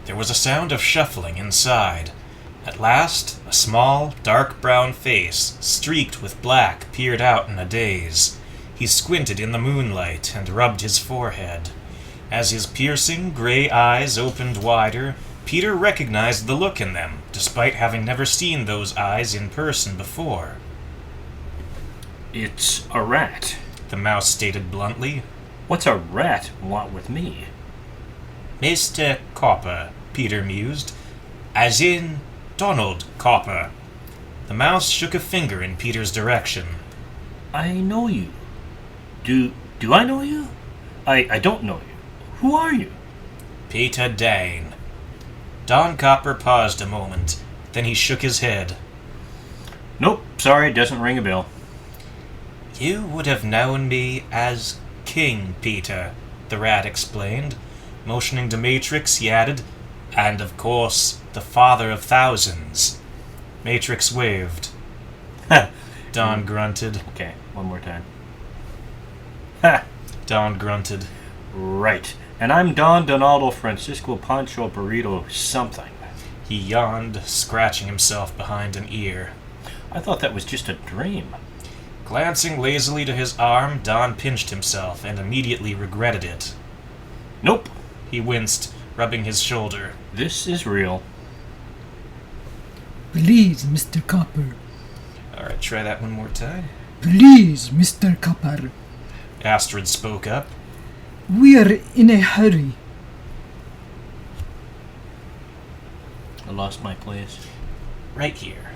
There was a sound of shuffling inside. At last, a small, dark brown face, streaked with black, peered out in a daze. He squinted in the moonlight and rubbed his forehead. As his piercing, gray eyes opened wider, Peter recognized the look in them, despite having never seen those eyes in person before. "It's a rat," the mouse stated bluntly. "What's a rat want with me?" "Mr. Copper," Peter mused. "As in Donald Copper." The mouse shook a finger in Peter's direction. "I know you. Do I know you? I don't know you. Who are you?" "Peter Dane." Don Copper paused a moment, then he shook his head. "Nope, sorry, doesn't ring a bell." "You would have known me as King Peter," the rat explained. Motioning to Matrix, he added, "And of course, the father of thousands." Matrix waved. Ha! Don grunted. Okay, one more time. Ha! Don grunted. Right. And I'm Don Donaldo Francisco Pancho Burrito something. He yawned, scratching himself behind an ear. I thought that was just a dream. Glancing lazily to his arm, Don pinched himself and immediately regretted it. Nope. He winced, rubbing his shoulder. This is real. "Please, Mr. Copper. Alright, try that one more time. Please, Mr. Copper. Astrid spoke up. We are in a hurry." I lost my place. Right here.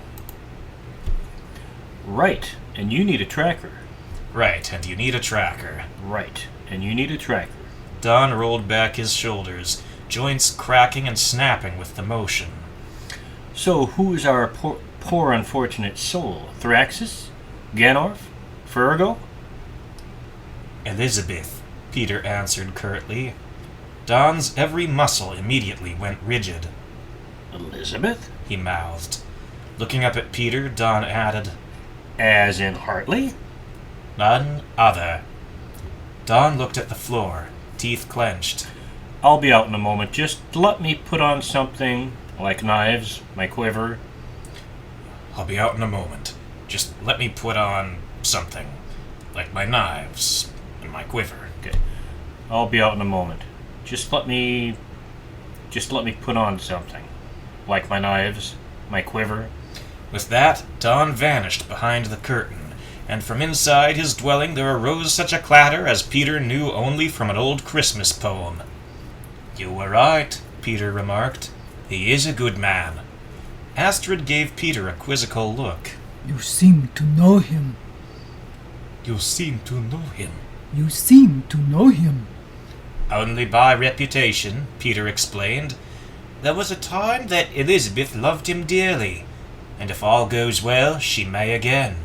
Right. And you need a tracker. Right, and you need a tracker. Right. And you need a tracker. Don rolled back his shoulders, joints cracking and snapping with the motion. So who is our poor unfortunate soul? Thraxis? Ganorf? Fergo? Elizabeth, Peter answered curtly. Don's every muscle immediately went rigid. Elizabeth? He mouthed. Looking up at Peter, Don added, As in Hartley? None other. Don looked at the floor, teeth clenched. I'll be out in a moment. Just let me put on something like knives, my quiver. I'll be out in a moment. Just let me put on something, like my knives and my quiver. Okay. I'll be out in a moment. Just let me put on something, like my knives, my quiver. With that, Don vanished behind the curtain, and from inside his dwelling there arose such a clatter as Peter knew only from an old Christmas poem. You were right, Peter remarked. He is a good man. Astrid gave Peter a quizzical look. You seem to know him. You seem to know him. You seem to know him. Only by reputation, Peter explained. There was a time that Elizabeth loved him dearly, and if all goes well, she may again.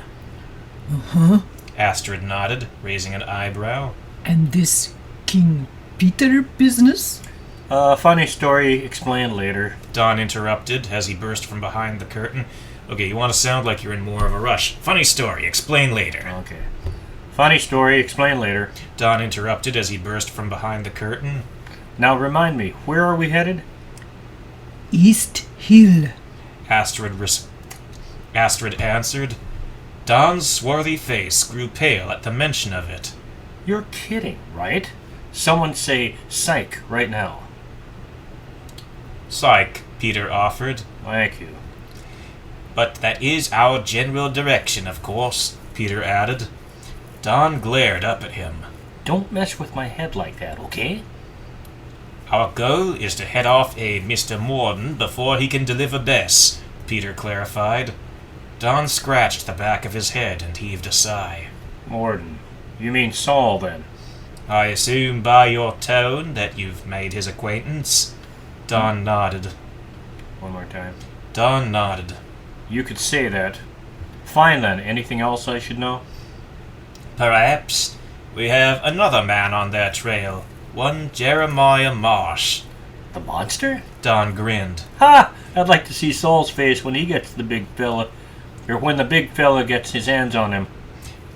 Uh-huh. Astrid nodded, raising an eyebrow. And this King Peter business? Funny story, explain later. Don interrupted as he burst from behind the curtain. Okay, you want to sound like you're in more of a rush. Funny story, explain later. Okay. Funny story, explain later. Don interrupted as he burst from behind the curtain. Now remind me, where are we headed? East Hill. Astrid answered. Don's swarthy face grew pale at the mention of it. You're kidding, right? Someone say psych right now. Psych, Peter offered. Thank you. But that is our general direction, of course, Peter added. Don glared up at him. Don't mess with my head like that, okay? Our goal is to head off a Mr. Morden before he can deliver Bess, Peter clarified. Don scratched the back of his head and heaved a sigh. Morden. You mean Saul, then? I assume by your tone that you've made his acquaintance. Don nodded. One more time. Don nodded. You could say that. Fine then. Anything else I should know? Perhaps we have another man on their trail. One Jeremiah Marsh. The monster? Don grinned. Ha! I'd like to see Saul's face when he gets the big fella. Or when the big fella gets his hands on him.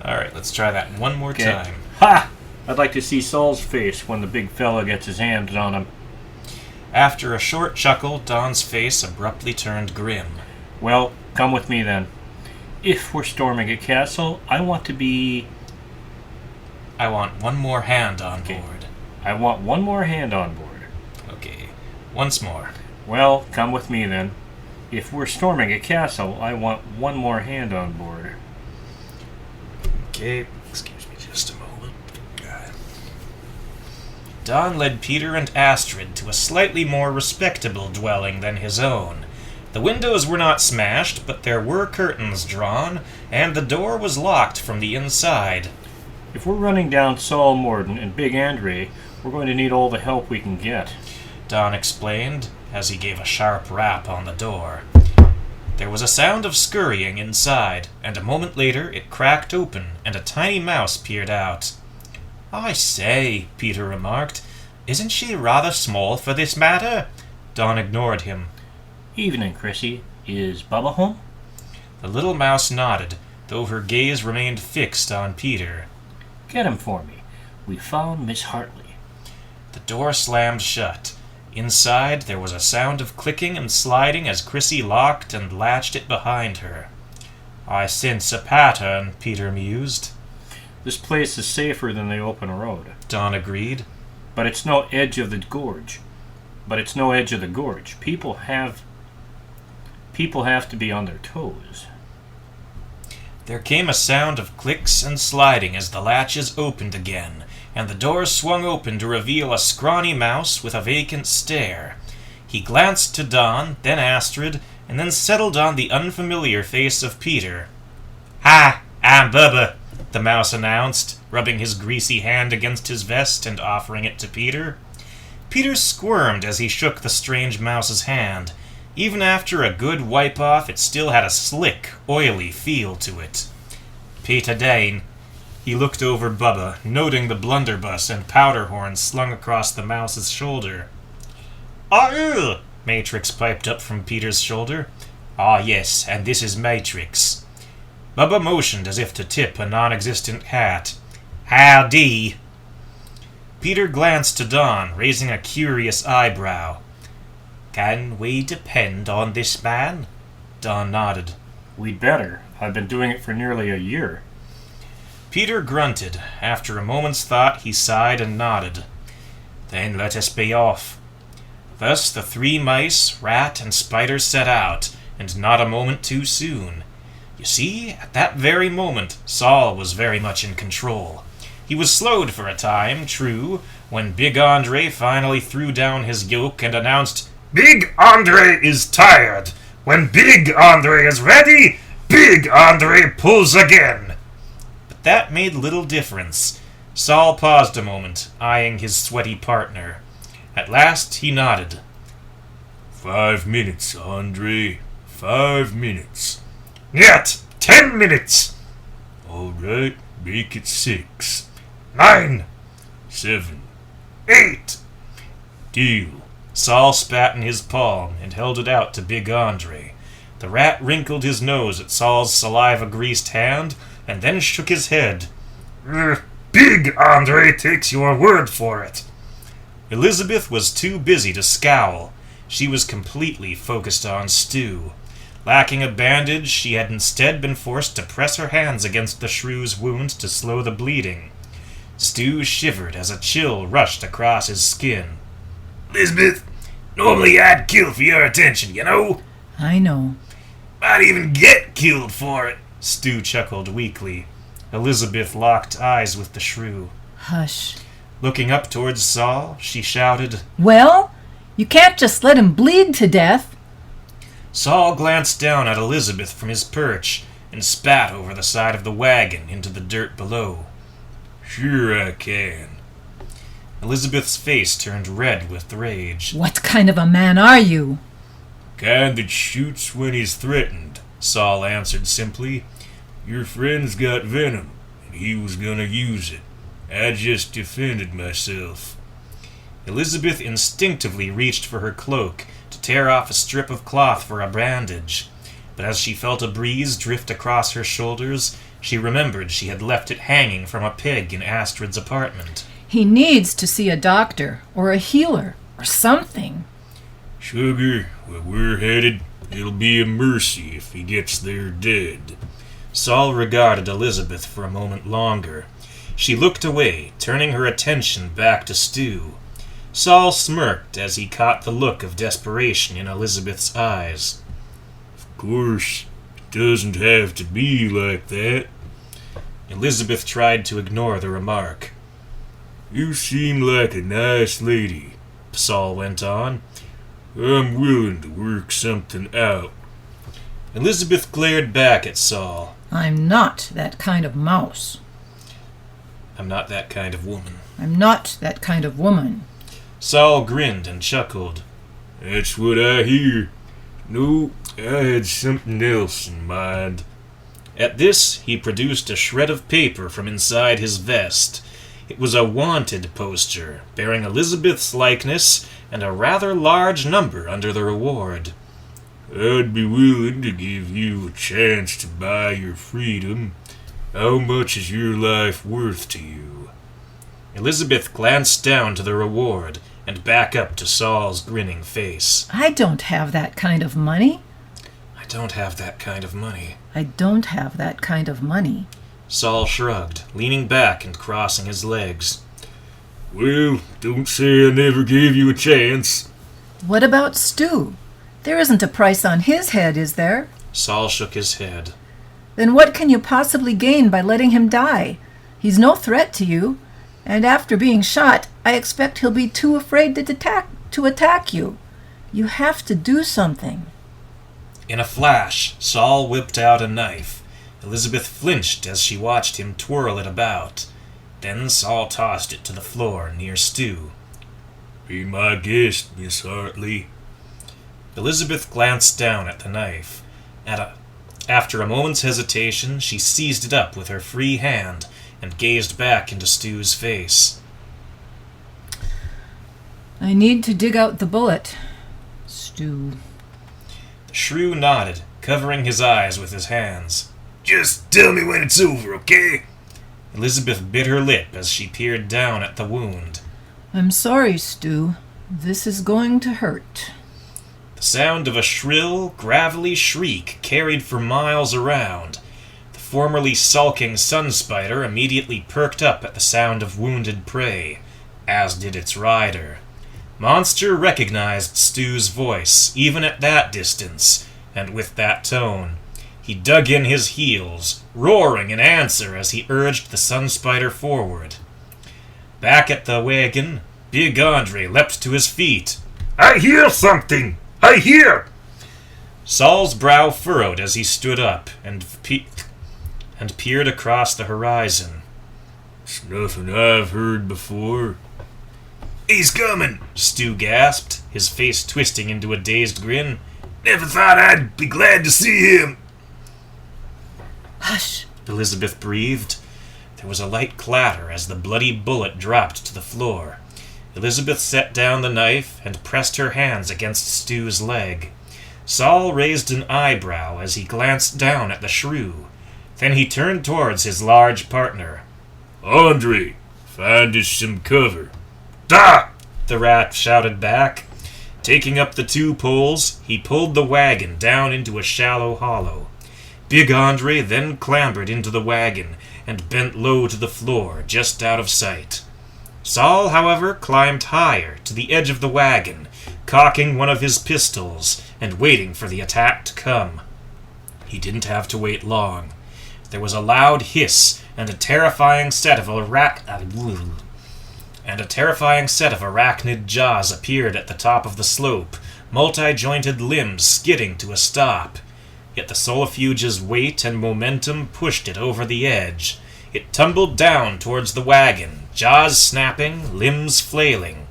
Alright, let's try that one more time. Ha! I'd like to see Saul's face when the big fella gets his hands on him. After a short chuckle, Don's face abruptly turned grim. Well, come with me then. If we're storming a castle, I want one more hand on board. I want one more hand on board. Okay, once more. Well, come with me then. If we're storming a castle, I want one more hand on board. Okay, excuse me just a moment. Don led Peter and Astrid to a slightly more respectable dwelling than his own. The windows were not smashed, but there were curtains drawn, and the door was locked from the inside. If we're running down Saul Morden and Big Andre, we're going to need all the help we can get, Don explained, as he gave a sharp rap on the door. There was a sound of scurrying inside, and a moment later it cracked open, and a tiny mouse peered out. "I say," Peter remarked, "isn't she rather small for this matter?" Don ignored him. "Evening, Chrissy. Is Bubba home?" The little mouse nodded, though her gaze remained fixed on Peter. "Get him for me. We found Miss Hartley." The door slammed shut. Inside, there was a sound of clicking and sliding as Chrissy locked and latched it behind her. "I sense a pattern," Peter mused. "This place is safer than the open road," Don agreed. But it's no edge of the gorge. People have to be on their toes. There came a sound of clicks and sliding as the latches opened again, and the door swung open to reveal a scrawny mouse with a vacant stare. He glanced to Don, then Astrid, and then settled on the unfamiliar face of Peter. "Hi, I'm Bubba," the mouse announced, rubbing his greasy hand against his vest and offering it to Peter. Peter squirmed as he shook the strange mouse's hand. Even after a good wipe-off, it still had a slick, oily feel to it. "Peter Dane." He looked over Bubba, noting the blunderbuss and powder horn slung across the mouse's shoulder. "Ah, Matrix piped up from Peter's shoulder. "Ah, yes, and this is Matrix." Bubba motioned as if to tip a non-existent hat. "Howdy." Peter glanced to Don, raising a curious eyebrow. "Can we depend on this man?" Don nodded. "We'd better. I've been doing it for nearly a year." Peter grunted. After a moment's thought, he sighed and nodded. "Then let us be off." Thus the three mice, rat, and spider set out, and not a moment too soon. You see, at that very moment, Saul was very much in control. He was slowed for a time, true, when Big Andre finally threw down his yoke and announced, "Big Andre is tired. When Big Andre is ready, Big Andre pulls again." But that made little difference. Saul paused a moment, eyeing his sweaty partner. At last he nodded. 5 minutes, Andre. 5 minutes. Yet 10 minutes. All right, make it 6. 9. 7. 8. Deal. Saul spat in his palm and held it out to Big Andre. The rat wrinkled his nose at Saul's saliva-greased hand and then shook his head. Big Andre takes your word for it." Elizabeth was too busy to scowl. She was completely focused on Stu. Lacking a bandage, she had instead been forced to press her hands against the shrew's wound to slow the bleeding. Stu shivered as a chill rushed across his skin. "Elizabeth, normally I'd kill for your attention, you know." I know. "Might even get killed for it," Stu chuckled weakly. Elizabeth locked eyes with the shrew. Hush. Looking up towards Saul, she shouted, Well, you can't just let him bleed to death. Saul glanced down at Elizabeth from his perch and spat over the side of the wagon into the dirt below. "Sure I can." Elizabeth's face turned red with rage. What kind of a man are you? "Kind that shoots when he's threatened," Saul answered simply. "Your friend's got venom, and he was gonna use it. I just defended myself." Elizabeth instinctively reached for her cloak to tear off a strip of cloth for a bandage, but as she felt a breeze drift across her shoulders, she remembered she had left it hanging from a peg in Astrid's apartment. He needs to see a doctor or a healer or something. Sugar, where we're headed, it'll be a mercy if he gets there dead. Saul regarded Elizabeth for a moment longer. She looked away, turning her attention back to Stu. Saul smirked as he caught the look of desperation in Elizabeth's eyes. Of course, it doesn't have to be like that. Elizabeth tried to ignore the remark. You seem like a nice lady, Saul went on. I'm willing to work something out. Elizabeth glared back at Saul. I'm not that kind of mouse. I'm not that kind of woman. I'm not that kind of woman. Saul grinned and chuckled. That's what I hear. No, I had something else in mind. At this, he produced a shred of paper from inside his vest. It was a wanted poster, bearing Elizabeth's likeness and a rather large number under the reward. I'd be willing to give you a chance to buy your freedom. How much is your life worth to you? Elizabeth glanced down to the reward and back up to Saul's grinning face. I don't have that kind of money. I don't have that kind of money. I don't have that kind of money. Saul shrugged, leaning back and crossing his legs. Well, don't say I never gave you a chance. What about Stu? There isn't a price on his head, is there? Saul shook his head. Then what can you possibly gain by letting him die? He's no threat to you, and after being shot, I expect he'll be too afraid to attack you. You have to do something. In a flash, Saul whipped out a knife. Elizabeth flinched as she watched him twirl it about. Then Saul tossed it to the floor near Stu. Be my guest, Miss Hartley. Elizabeth glanced down at the knife. After a moment's hesitation, she seized it up with her free hand and gazed back into Stu's face. I need to dig out the bullet, Stu. The shrew nodded, covering his eyes with his hands. Just tell me when it's over, okay? Elizabeth bit her lip as she peered down at the wound. I'm sorry, Stu. This is going to hurt. The sound of a shrill, gravelly shriek carried for miles around. The formerly sulking sun spider immediately perked up at the sound of wounded prey, as did its rider. Monster recognized Stu's voice, even at that distance, and with that tone. He dug in his heels, roaring in answer as he urged the sun spider forward. Back at the wagon, Big Andre leapt to his feet. I hear something! I hear! Saul's brow furrowed as he stood up and peered across the horizon. It's nothing I've heard before. He's coming, Stu gasped, his face twisting into a dazed grin. Never thought I'd be glad to see him. Hush, Elizabeth breathed. There was a light clatter as the bloody bullet dropped to the floor. Elizabeth set down the knife and pressed her hands against Stu's leg. Saul raised an eyebrow as he glanced down at the shrew. Then he turned towards his large partner. Andre, find us some cover. Da! The rat shouted back. Taking up the two poles, he pulled the wagon down into a shallow hollow. Big Andre then clambered into the wagon and bent low to the floor, just out of sight. Saul, however, climbed higher, to the edge of the wagon, cocking one of his pistols and waiting for the attack to come. He didn't have to wait long. There was a loud hiss, and a terrifying set of arachnid jaws appeared at the top of the slope, multi-jointed limbs skidding to a stop. Yet the solifuge's weight and momentum pushed it over the edge. It tumbled down towards the wagon, jaws snapping, limbs flailing.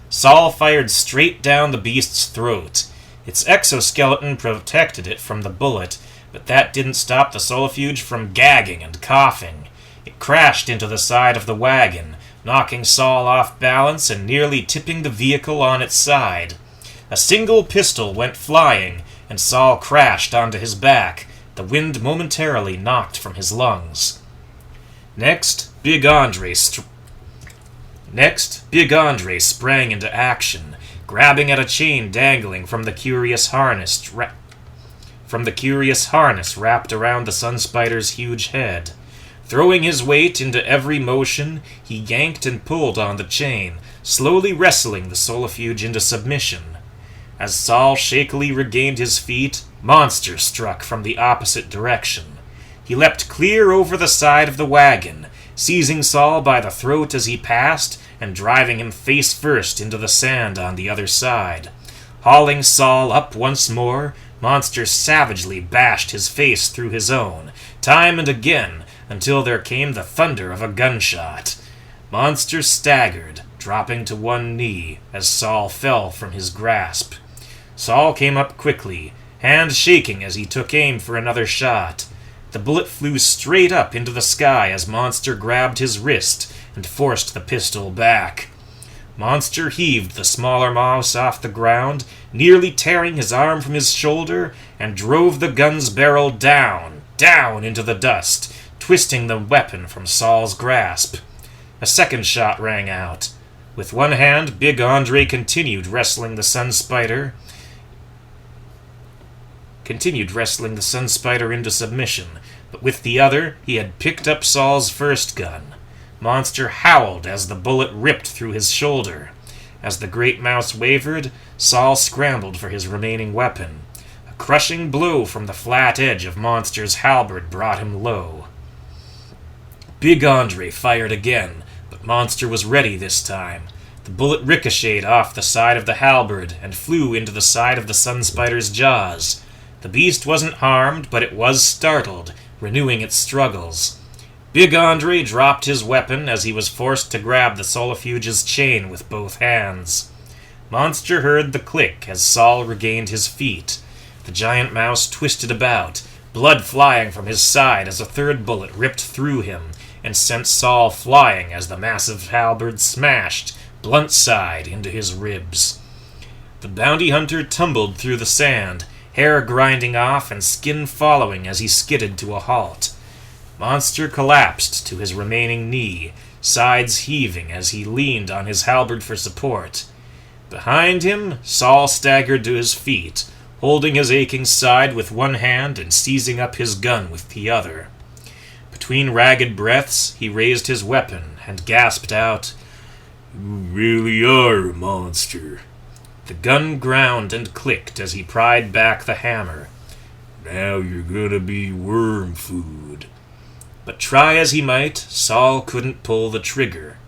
Saul fired straight down the beast's throat. Its exoskeleton protected it from the bullet, but that didn't stop the solifuge from gagging and coughing. It crashed into the side of the wagon, knocking Saul off balance and nearly tipping the vehicle on its side. A single pistol went flying, and Saul crashed onto his back, the wind momentarily knocked from his lungs. Next, Big Andre Next, Big Andre sprang into action, grabbing at a chain dangling from the curious harness wrapped around the sun spider's huge head. Throwing his weight into every motion, he yanked and pulled on the chain, slowly wrestling the solifuge into submission. As Saul shakily regained his feet, Monster struck from the opposite direction. He leapt clear over the side of the wagon, seizing Saul by the throat as he passed and driving him face first into the sand on the other side. Hauling Saul up once more, Monster savagely bashed his face through his own, time and again, until there came the thunder of a gunshot. Monster staggered, dropping to one knee as Saul fell from his grasp. Saul came up quickly, hand shaking as he took aim for another shot. The bullet flew straight up into the sky as Monster grabbed his wrist and forced the pistol back. Monster heaved the smaller mouse off the ground, nearly tearing his arm from his shoulder, and drove the gun's barrel down into the dust, twisting the weapon from Saul's grasp. A second shot rang out. With one hand, Big Andre continued wrestling the sun spider into submission, but with the other, he had picked up Saul's first gun. Monster howled as the bullet ripped through his shoulder. As the great mouse wavered, Saul scrambled for his remaining weapon. A crushing blow from the flat edge of Monster's halberd brought him low. Big Andre fired again, but Monster was ready this time. The bullet ricocheted off the side of the halberd and flew into the side of the sun spider's jaws. The beast wasn't harmed, but it was startled, renewing its struggles. Big Andre dropped his weapon as he was forced to grab the solifuge's chain with both hands. Monster heard the click as Saul regained his feet. The giant mouse twisted about, blood flying from his side as a third bullet ripped through him and sent Saul flying as the massive halberd smashed, blunt side, into his ribs. The bounty hunter tumbled through the sand, hair grinding off and skin following as he skidded to a halt. Monster collapsed to his remaining knee, sides heaving as he leaned on his halberd for support. Behind him, Saul staggered to his feet, holding his aching side with one hand and seizing up his gun with the other. Between ragged breaths, he raised his weapon and gasped out, "You really are a monster." The gun ground and clicked as he pried back the hammer. "Now you're gonna be worm food." But try as he might, Saul couldn't pull the trigger.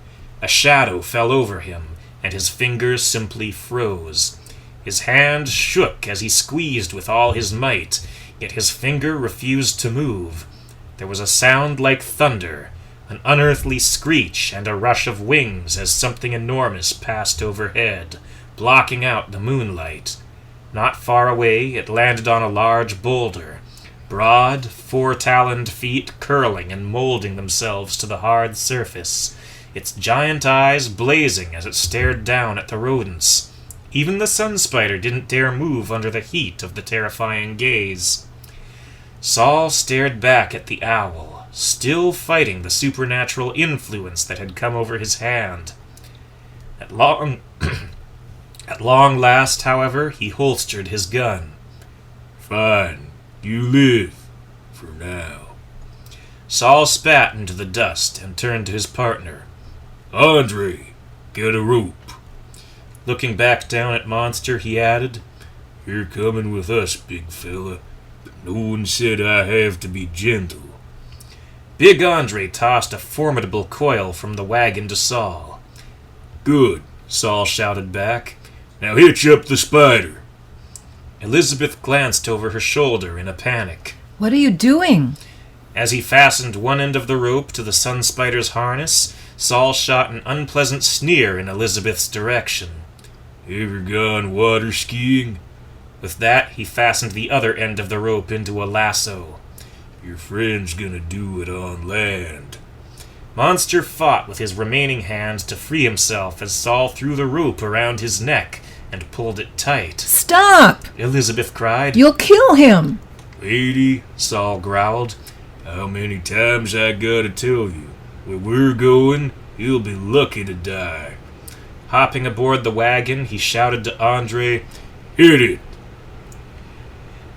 A shadow fell over him, and his fingers simply froze. His hand shook as he squeezed with all his might, yet his finger refused to move. There was a sound like thunder, an unearthly screech and a rush of wings as something enormous passed overhead, blocking out the moonlight. Not far away, it landed on a large boulder, broad, four-taloned feet curling and molding themselves to the hard surface, its giant eyes blazing as it stared down at the rodents. Even the sun spider didn't dare move under the heat of the terrifying gaze. Saul stared back at the owl, still fighting the supernatural influence that had come over his hand. At long last, however, he holstered his gun. "Fine. You live. For now." Saul spat into the dust and turned to his partner. "Andre, get a rope." Looking back down at Monster, he added, "You're coming with us, big fella, but no one said I have to be gentle." Big Andre tossed a formidable coil from the wagon to Saul. "Good," Saul shouted back. "Now hitch up the spider." Elizabeth glanced over her shoulder in a panic. What are you doing? As he fastened one end of the rope to the sun spider's harness, Saul shot an unpleasant sneer in Elizabeth's direction. "Ever gone water skiing?" With that, he fastened the other end of the rope into a lasso. "Your friend's gonna do it on land." Monster fought with his remaining hands to free himself as Saul threw the rope around his neck and pulled it tight. "Stop!" Elizabeth cried. "You'll kill him!" "Lady," Saul growled, "how many times I gotta tell you? Where we're going, He'll be lucky to die. Hopping aboard the wagon, he shouted to Andre, "Hit it!"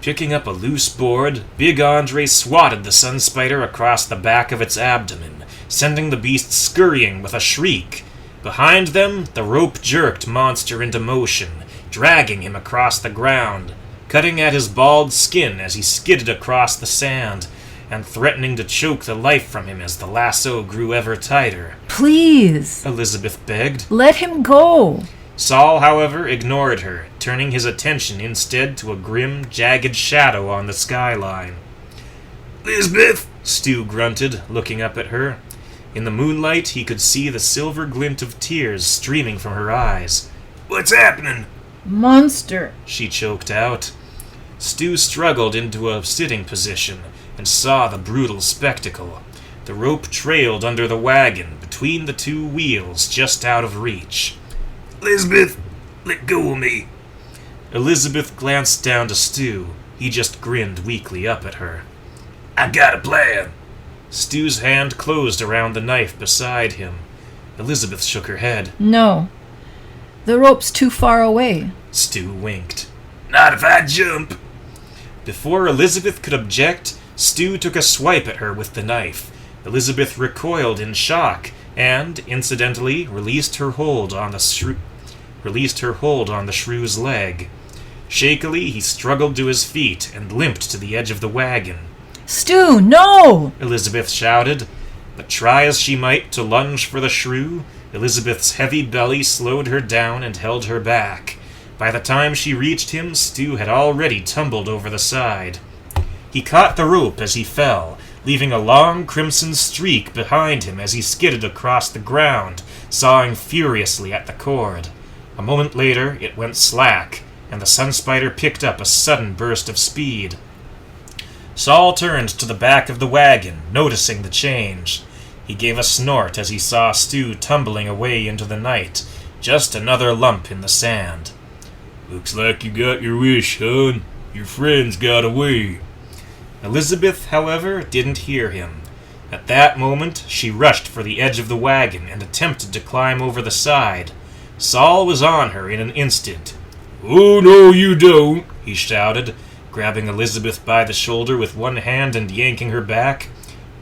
Picking up a loose board, Big Andre swatted the sun spider across the back of its abdomen, sending the beast scurrying with a shriek. Behind them, the rope jerked Monster into motion, dragging him across the ground, cutting at his bald skin as he skidded across the sand, and threatening to choke the life from him as the lasso grew ever tighter. Please, Elizabeth begged. let him go. Saul, however, ignored her, turning his attention instead to a grim, jagged shadow on the skyline. "Elizabeth!" Stu grunted, looking up at her. In the moonlight, he could see the silver glint of tears streaming from her eyes. "What's happening?" Monster. She choked out. Stu struggled into a sitting position and saw the brutal spectacle. The rope trailed under the wagon, between the two wheels, just out of reach. "Elizabeth, let go of me." Elizabeth glanced down to Stu. He just grinned weakly up at her. "I got a plan." Stu's hand closed around the knife beside him. Elizabeth shook her head. No. The rope's too far away. Stu winked. "Not if I jump." Before Elizabeth could object, Stu took a swipe at her with the knife. Elizabeth recoiled in shock and, incidentally, released her hold on the shrew's leg. Shakily, he struggled to his feet and limped to the edge of the wagon. Stu, no! Elizabeth shouted, but try as she might to lunge for the shrew, Elizabeth's heavy belly slowed her down and held her back. By the time she reached him, Stu had already tumbled over the side. He caught the rope as he fell, leaving a long crimson streak behind him as he skidded across the ground, sawing furiously at the cord. A moment later, it went slack, and the sun spider picked up a sudden burst of speed. Saul turned to the back of the wagon, noticing the change. He gave a snort as he saw Stu tumbling away into the night, just another lump in the sand. "Looks like you got your wish, hon. Your friends got away." Elizabeth, however, didn't hear him. At that moment, she rushed for the edge of the wagon and attempted to climb over the side. Saul was on her in an instant. "Oh, no, you don't," he shouted, grabbing Elizabeth by the shoulder with one hand and yanking her back.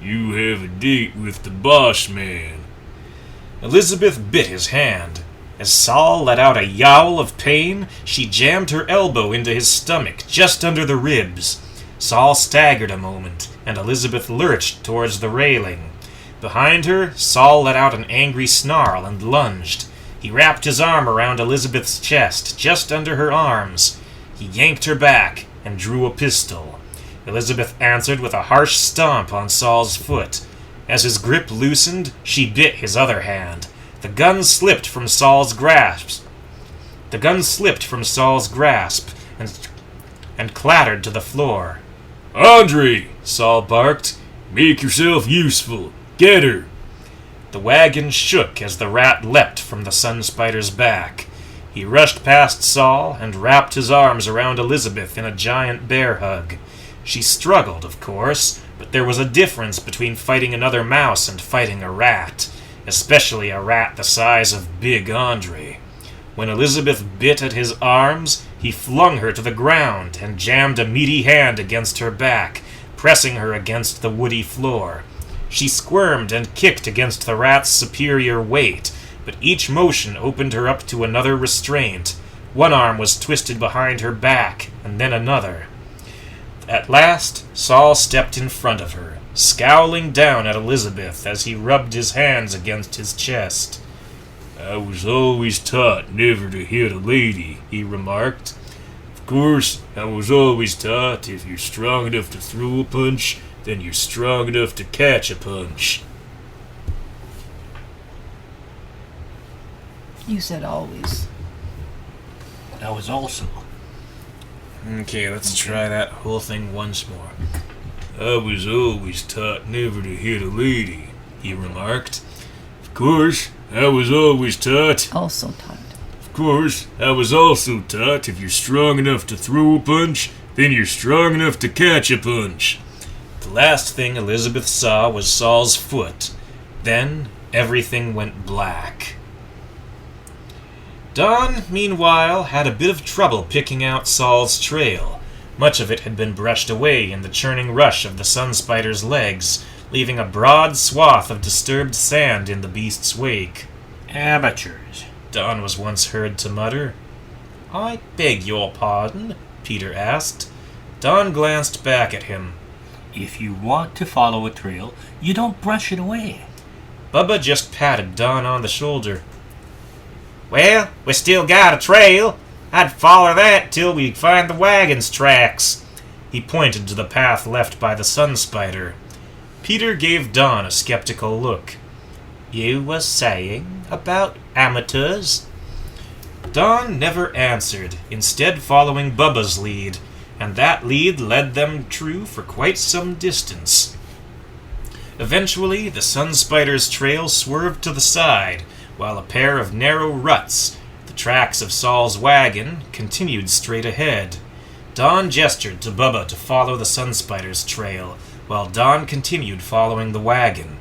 "You have a date with the boss man." Elizabeth bit his hand. As Saul let out a yowl of pain, she jammed her elbow into his stomach, just under the ribs. Saul staggered a moment, and Elizabeth lurched towards the railing. Behind her, Saul let out an angry snarl and lunged. He wrapped his arm around Elizabeth's chest, just under her arms. He yanked her back and drew a pistol. Elizabeth answered with a harsh stomp on Saul's foot. As his grip loosened, she bit his other hand. The gun slipped from Saul's grasp. And clattered to the floor. "Andre!" Saul barked. "Make yourself useful. Get her!" The wagon shook as the rat leapt from the sun spider's back. He rushed past Saul and wrapped his arms around Elizabeth in a giant bear hug. She struggled, of course, but there was a difference between fighting another mouse and fighting a rat, especially a rat the size of Big Andre. When Elizabeth bit at his arms, he flung her to the ground and jammed a meaty hand against her back, pressing her against the woody floor. She squirmed and kicked against the rat's superior weight, but each motion opened her up to another restraint. One arm was twisted behind her back, and then another. At last, Saul stepped in front of her, scowling down at Elizabeth as he rubbed his hands against his chest. "I was always taught never to hit a lady," he remarked. "Of course, I was always taught if you're strong enough to throw a punch, then you're strong enough to catch a punch." You said always. That was also. Okay, let's try that whole thing once more. "I was always taught never to hit a lady," he remarked. "Of course, I was always taught..." Also taught. "Of course, I was also taught if you're strong enough to throw a punch, then you're strong enough to catch a punch." The last thing Elizabeth saw was Saul's foot. Then everything went black. Don, meanwhile, had a bit of trouble picking out Saul's trail. Much of it had been brushed away in the churning rush of the sun spider's legs, leaving a broad swath of disturbed sand in the beast's wake. Amateurs, Don was once heard to mutter. I beg your pardon, Peter asked. Don glanced back at him. If you want to follow a trail, you don't brush it away. Bubba just patted Don on the shoulder. Well, we still got a trail. I'd follow that till we find the wagon's tracks. He pointed to the path left by the sun spider. Peter gave Don a skeptical look. You was saying about amateurs? Don never answered, instead following Bubba's lead, and that lead led them true for quite some distance. Eventually, the sun spider's trail swerved to the side, while a pair of narrow ruts, the tracks of Saul's wagon, continued straight ahead. Don gestured to Bubba to follow the sun spider's trail, while Don continued following the wagon.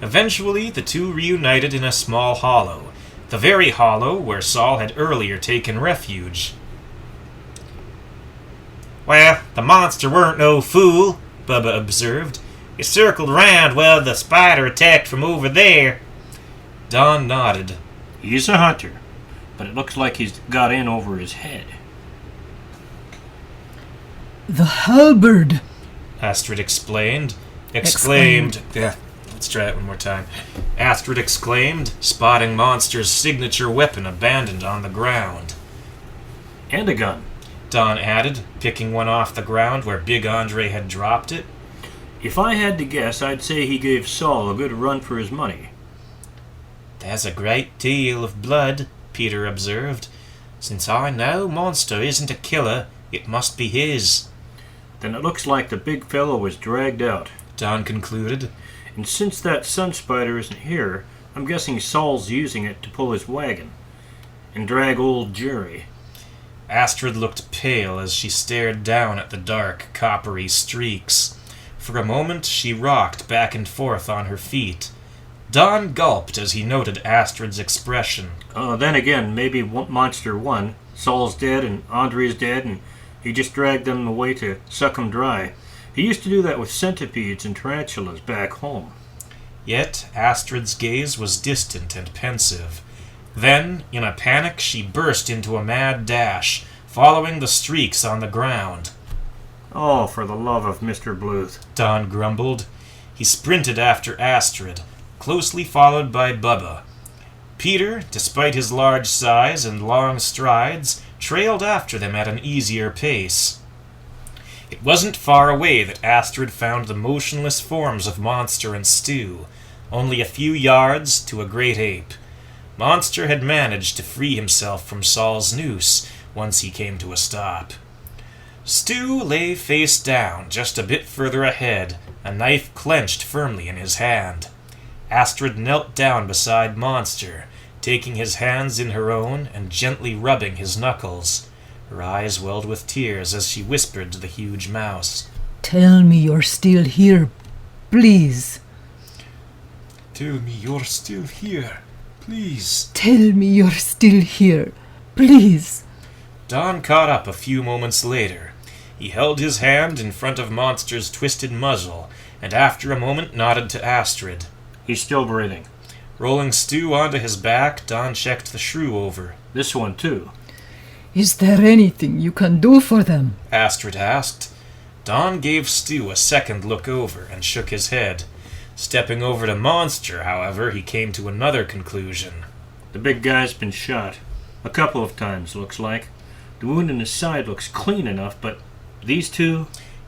Eventually, the two reunited in a small hollow, the very hollow where Saul had earlier taken refuge. Well, the monster weren't no fool, Bubba observed. He circled round while the spider attacked from over there. Don nodded. He's a hunter, but it looks like he's got in over his head. The halberd. Astrid exclaimed. Yeah, let's try it one more time. Astrid exclaimed, spotting Monster's signature weapon abandoned on the ground. And a gun. Don added, picking one off the ground where Big Andre had dropped it. If I had to guess, I'd say he gave Saul a good run for his money. There's a great deal of blood, Peter observed. Since I know Monster isn't a killer, it must be his. Then it looks like the big fellow was dragged out. Don concluded. And since that sun spider isn't here, I'm guessing Saul's using it to pull his wagon and drag old Jerry. Astrid looked pale as she stared down at the dark, coppery streaks. For a moment she rocked back and forth on her feet. Don gulped as he noted Astrid's expression. Then again, maybe Monster won. Saul's dead and Andre's dead, and he just dragged them away to suck 'em dry. He used to do that with centipedes and tarantulas back home. Yet Astrid's gaze was distant and pensive. Then, in a panic, she burst into a mad dash, following the streaks on the ground. Oh, for the love of Mr. Bluth, Don grumbled. He sprinted after Astrid, closely followed by Bubba. Peter, despite his large size and long strides, trailed after them at an easier pace. It wasn't far away that Astrid found the motionless forms of Monster and Stu, only a few yards to a great ape. Monster had managed to free himself from Saul's noose once he came to a stop. Stu lay face down just a bit further ahead, a knife clenched firmly in his hand. Astrid knelt down beside Monster, taking his hands in her own and gently rubbing his knuckles. Her eyes welled with tears as she whispered to the huge mouse. Tell me you're still here, please. Tell me you're still here, please. Tell me you're still here, please. Don caught up a few moments later. He held his hand in front of Monster's twisted muzzle, and after a moment nodded to Astrid. he's still breathing. Rolling Stu onto his back, Don checked the shrew over. This one, too. Is there anything you can do for them? Astrid asked. Don gave Stu a second look over and shook his head. Stepping over to Monster, however, he came to another conclusion. The big guy's been shot. A couple of times, looks like. The wound in his side looks clean enough, but these two...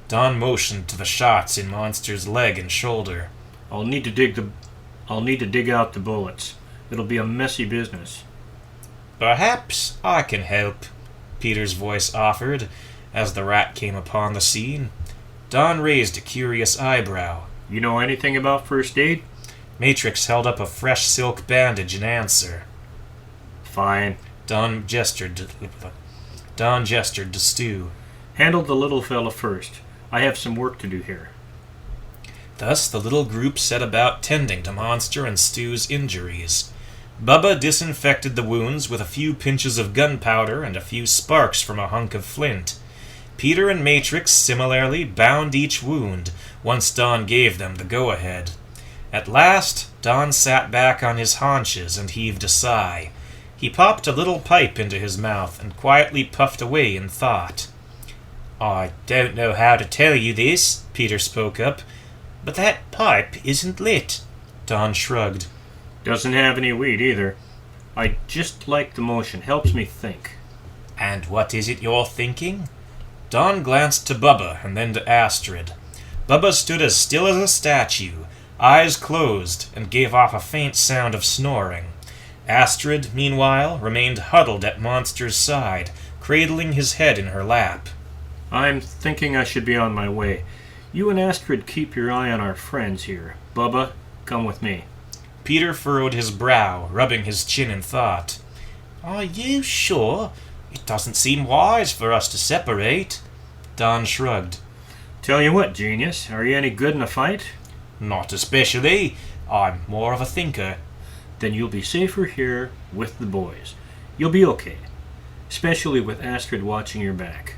Don motioned to the shots in Monster's leg and shoulder. I'll need to dig out the bullets. It'll be a messy business. Perhaps I can help, Peter's voice offered, as the rat came upon the scene. Don raised a curious eyebrow. You know anything about first aid? Matrix held up a fresh silk bandage in answer. Fine. Don gestured to Stu. Handle the little fella first. I have some work to do here. Thus the little group set about tending to Monster and Stu's injuries. Bubba disinfected the wounds with a few pinches of gunpowder and a few sparks from a hunk of flint. Peter and Matrix similarly bound each wound, once Don gave them the go-ahead. At last, Don sat back on his haunches and heaved a sigh. He popped a little pipe into his mouth and quietly puffed away in thought. "I don't know how to tell you this," Peter spoke up, "but that pipe isn't lit." Don shrugged. Doesn't have any weed either. I just like the motion. Helps me think. "And what is it you're thinking?" Don glanced to Bubba and then to Astrid. Bubba stood as still as a statue, eyes closed, and gave off a faint sound of snoring. Astrid, meanwhile, remained huddled at Monster's side, cradling his head in her lap. I'm thinking I should be on my way. You and Astrid keep your eye on our friends here. Bubba, come with me. Peter furrowed his brow, rubbing his chin in thought. "Are you sure? It doesn't seem wise for us to separate." Don shrugged. Tell you what, genius, are you any good in a fight? "Not especially. I'm more of a thinker." Then you'll be safer here with the boys. You'll be okay, especially with Astrid watching your back.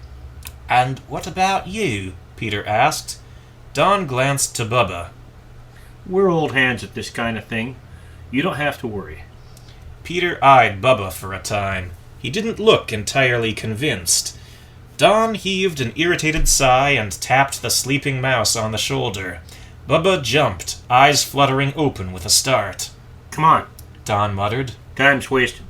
"And what about you?" Peter asked. Don glanced to Bubba. We're old hands at this kind of thing. You don't have to worry. Peter eyed Bubba for a time. He didn't look entirely convinced. Don heaved an irritated sigh and tapped the sleeping mouse on the shoulder. Bubba jumped, eyes fluttering open with a start. Come on, Don muttered. Time's wasted.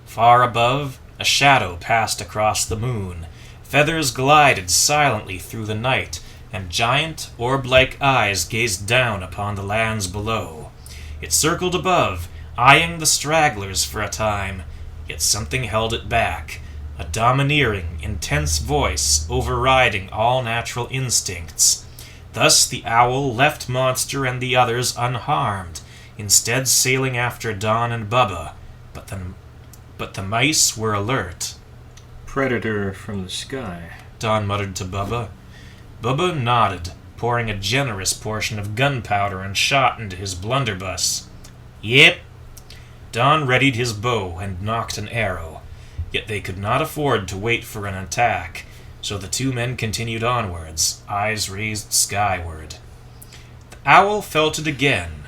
Far above, a shadow passed across the moon. Feathers glided silently through the night, and giant, orb-like eyes gazed down upon the lands below. It circled above, eyeing the stragglers for a time, yet something held it back, a domineering, intense voice overriding all natural instincts. Thus the owl left Monster and the others unharmed, instead sailing after Don and Bubba, but the mice were alert. Predator from the sky, Don muttered to Bubba. Bubba nodded, pouring a generous portion of gunpowder and shot into his blunderbuss. Yep. Don readied his bow and nocked an arrow, yet they could not afford to wait for an attack, so the two men continued onwards, eyes raised skyward. The owl felt it again.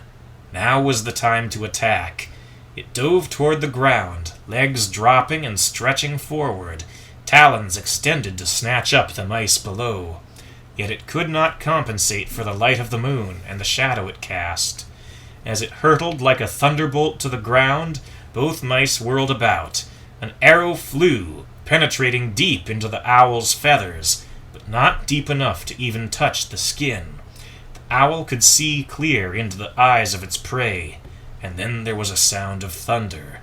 Now was the time to attack. It dove toward the ground, legs dropping and stretching forward, talons extended to snatch up the mice below. Yet it could not compensate for the light of the moon and the shadow it cast. As it hurtled like a thunderbolt to the ground, both mice whirled about. An arrow flew, penetrating deep into the owl's feathers, but not deep enough to even touch the skin. The owl could see clear into the eyes of its prey, and then there was a sound of thunder.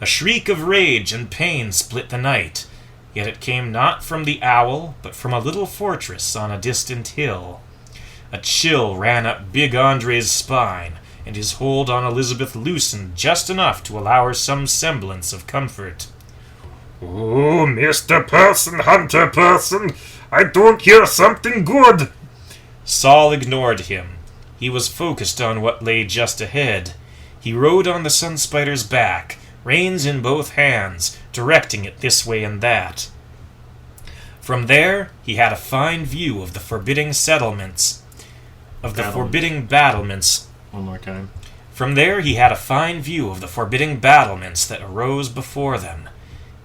A shriek of rage and pain split the night, yet it came not from the owl, but from a little fortress on a distant hill. A chill ran up Big Andre's spine, and his hold on Elizabeth loosened just enough to allow her some semblance of comfort. "Oh, Mr. Person, Hunter Person, I don't hear something good." Saul ignored him. He was focused on what lay just ahead. He rode on the Sunspider's back, reins in both hands, directing it this way and that. From there, he had a fine view of the forbidding settlements, forbidding battlements. One more time. From there, he had a fine view of the forbidding battlements that arose before them.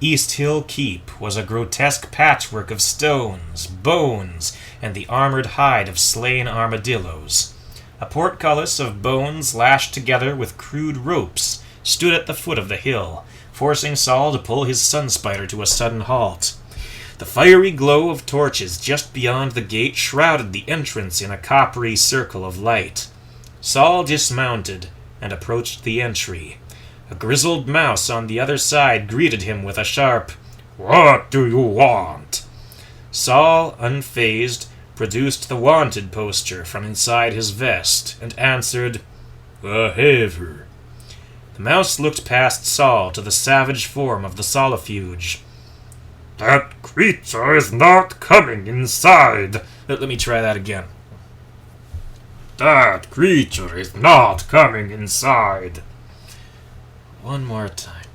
East Hill Keep was a grotesque patchwork of stones, bones, and the armored hide of slain armadillos. A portcullis of bones lashed together with crude ropes stood at the foot of the hill, forcing Saul to pull his Sunspider to a sudden halt. The fiery glow of torches just beyond the gate shrouded the entrance in a coppery circle of light. Saul dismounted and approached the entry. A grizzled mouse on the other side greeted him with a sharp, "What do you want?" Saul, unfazed, produced the wanted poster from inside his vest and answered, "A haver." The mouse looked past Saul to the savage form of the solifuge. "That creature is not coming inside." Let me try that again. That creature is not coming inside. One more time.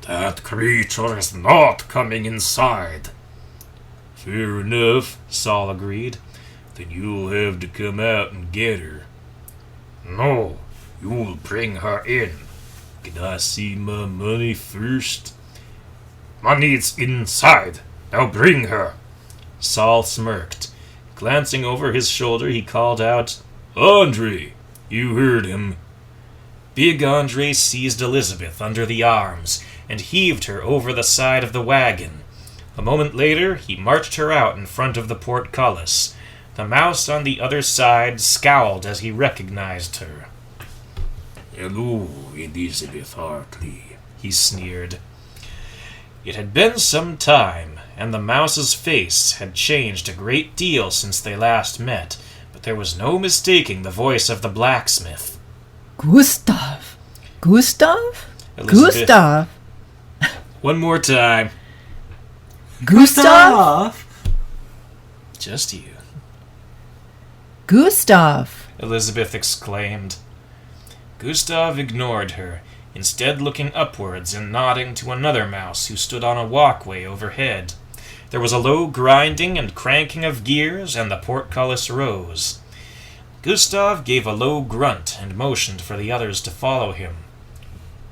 That creature is not coming inside. Fair enough, Saul agreed. Then you'll have to come out and get her. No, you'll bring her in. Can I see my money first? Money's inside. Now bring her. Saul smirked. Glancing over his shoulder, he called out, Andre! You heard him. Big Andre seized Elizabeth under the arms and heaved her over the side of the wagon. A moment later, he marched her out in front of the portcullis. The mouse on the other side scowled as he recognized her. Hello, Elizabeth Hartley, he sneered. It had been some time, and the mouse's face had changed a great deal since they last met, but there was no mistaking the voice of the blacksmith. Gustav! Gustav? Elizabeth. Gustav! One more time. Gustav? Just you. Gustav! Elizabeth exclaimed. Gustav ignored her, instead looking upwards and nodding to another mouse who stood on a walkway overhead. There was a low grinding and cranking of gears, and the portcullis rose. Gustav gave a low grunt and motioned for the others to follow him.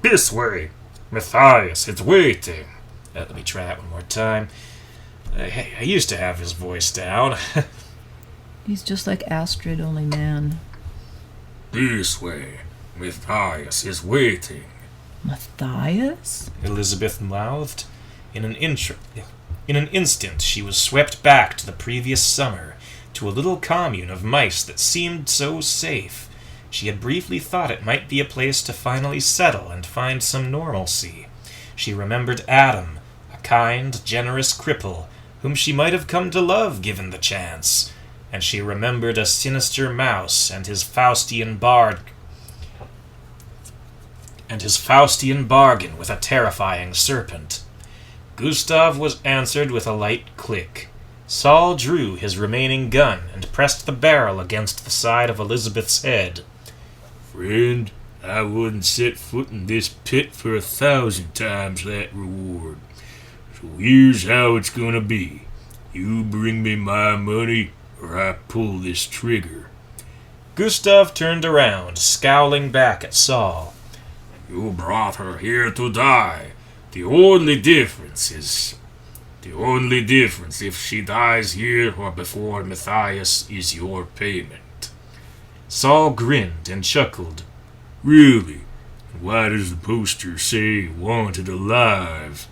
This way. Matthias is waiting. Let me try it one more time. I used to have his voice down. He's just like Astrid, only man. This way. Matthias is waiting. Matthias? Elizabeth mouthed. In an instant, she was swept back to the previous summer, to a little commune of mice that seemed so safe. She had briefly thought it might be a place to finally settle and find some normalcy. She remembered Adam, a kind, generous cripple, whom she might have come to love given the chance. And she remembered a sinister mouse and his Faustian bargain with a terrifying serpent. Gustav was answered with a light click. Saul drew his remaining gun and pressed the barrel against the side of Elizabeth's head. Friend, I wouldn't set foot in this pit for 1,000 times that reward. So here's how it's gonna be. You bring me my money, or I pull this trigger. Gustav turned around, scowling back at Saul. You brought her here to die. The only difference if she dies here or before Matthias is your payment. Saul grinned and chuckled. Really? Why does the poster say wanted alive?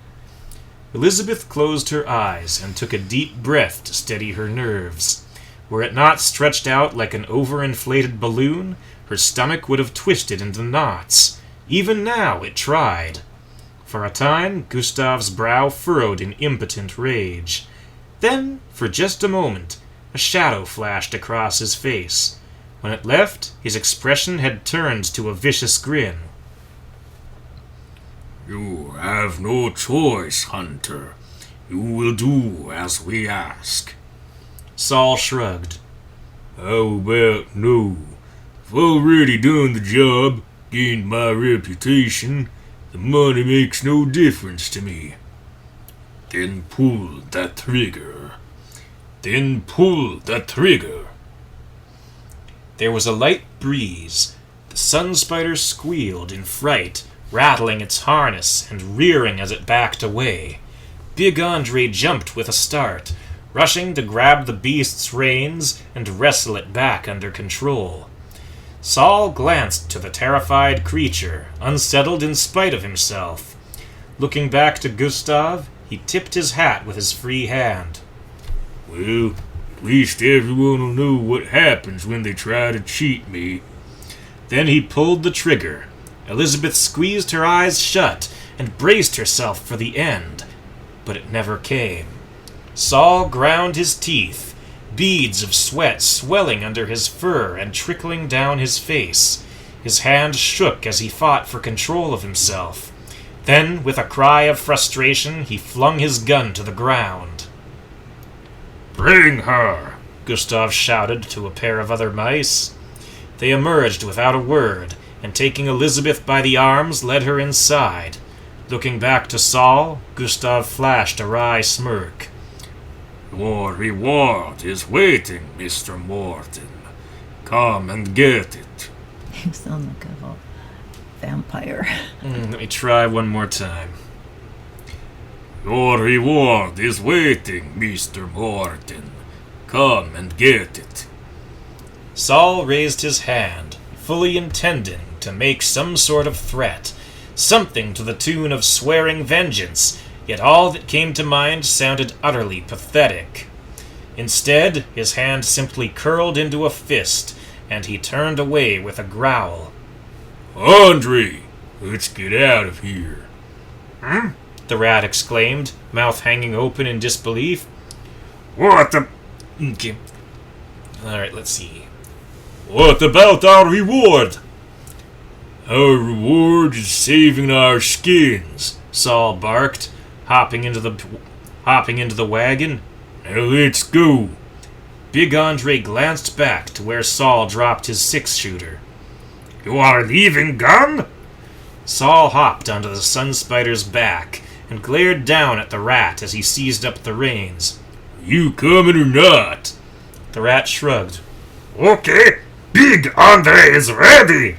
Elizabeth closed her eyes and took a deep breath to steady her nerves. Were it not stretched out like an overinflated balloon, her stomach would have twisted into knots. Even now it tried. For a time, Gustav's brow furrowed in impotent rage. Then, for just a moment, a shadow flashed across his face. When it left, his expression had turned to a vicious grin. You have no choice, Hunter. You will do as we ask. Saul shrugged. How about no? I've already done the job, gained my reputation. The money makes no difference to me. Then pull that trigger. There was a light breeze. The sun spider squealed in fright, rattling its harness and rearing as it backed away. Big Andre jumped with a start, rushing to grab the beast's reins and wrestle it back under control. Saul glanced to the terrified creature, unsettled in spite of himself. Looking back to Gustav, he tipped his hat with his free hand. Well, at least everyone will know what happens when they try to cheat me. Then he pulled the trigger. Elizabeth squeezed her eyes shut and braced herself for the end, but it never came. Saul ground his teeth, beads of sweat swelling under his fur and trickling down his face. His hand shook as he fought for control of himself. Then, with a cry of frustration, he flung his gun to the ground. Bring her! Gustav shouted to a pair of other mice. They emerged without a word, and taking Elizabeth by the arms, led her inside. Looking back to Saul, Gustav flashed a wry smirk. Your reward is waiting, Mr. Morton. Come and get it. You sound like a vampire. Let me try one more time. Your reward is waiting, Mr. Morton. Come and get it. Saul raised his hand, fully intending to make some sort of threat, something to the tune of swearing vengeance, yet all that came to mind sounded utterly pathetic. Instead, his hand simply curled into a fist, and he turned away with a growl. Andre, let's get out of here. Hmm? The rat exclaimed, mouth hanging open in disbelief. What the... Okay. Alright, let's see. What about our reward? Our reward is saving our skins, Saul barked, hopping into the wagon. Now let's go. Big Andre glanced back to where Saul dropped his 6-shooter. You are leaving gun? Saul hopped onto the sun spider's back and glared down at the rat as he seized up the reins. You coming or not? The rat shrugged. Okay, Big Andre is ready.